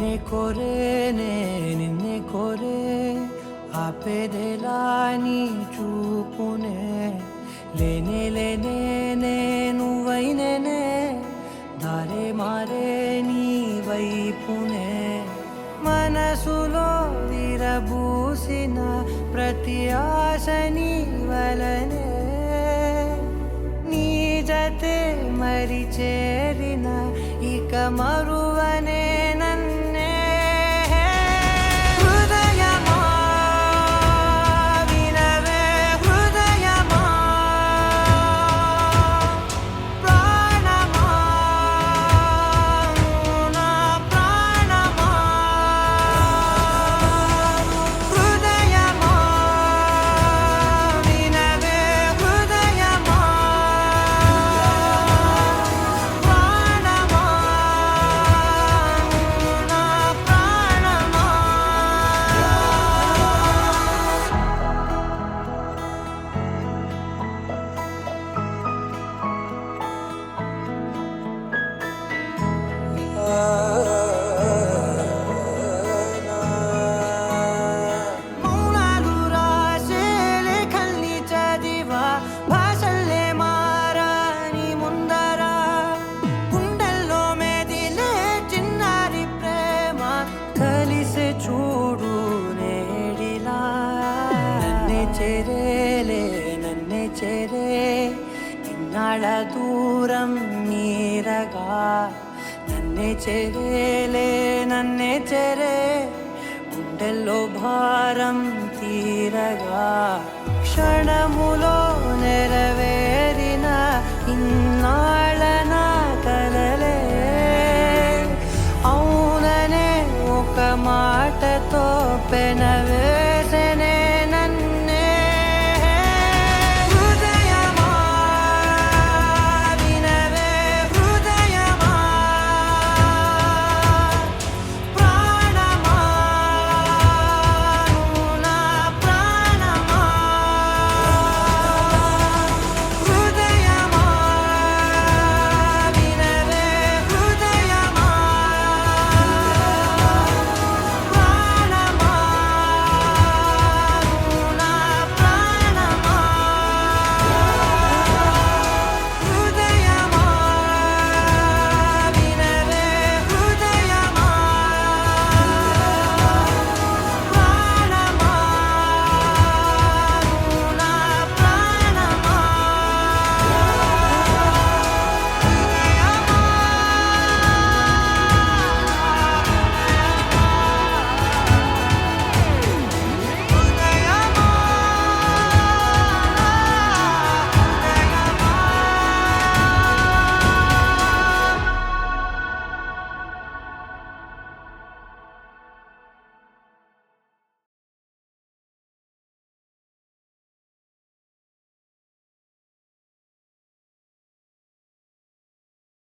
నిన్నే కోరేనే నిన్నే కోరే ఆపేదెలా నీ చూపునే లేనే లేనే నువ్వైనేనే దారే మారే నీ వైపునే మనసులో విరబూసిన ప్రతి ఆశ నీ వలనే నీ జతే మరి చేరిన ఇక మరువనే నన్నే హృదయమా వినవే హృదయమా ప్రాణమా నా ప్రాణమా హృదయమా వినవే హృదయమా ప్రాణమా నా ప్రాణమా మౌనాలు రాసే లేఖల్ని చదివా భాషల్లే మారాని ముందరా గుండెల్లో మెదిలే చిన్నారి ప్రేమ కలిసే చూడు నేడిలా నన్నే చేరేలే నన్నే చేరే ఇన్నాళ్ళ దూరం మీరగా నన్నే చేరేలే నన్నే చేరే గుండెల్లో భారం తీరగా క్షణములో నెరవేరిన ఇన్నాళ్ళ నా కలలే అవుననే ఒక మాటతో పెనవే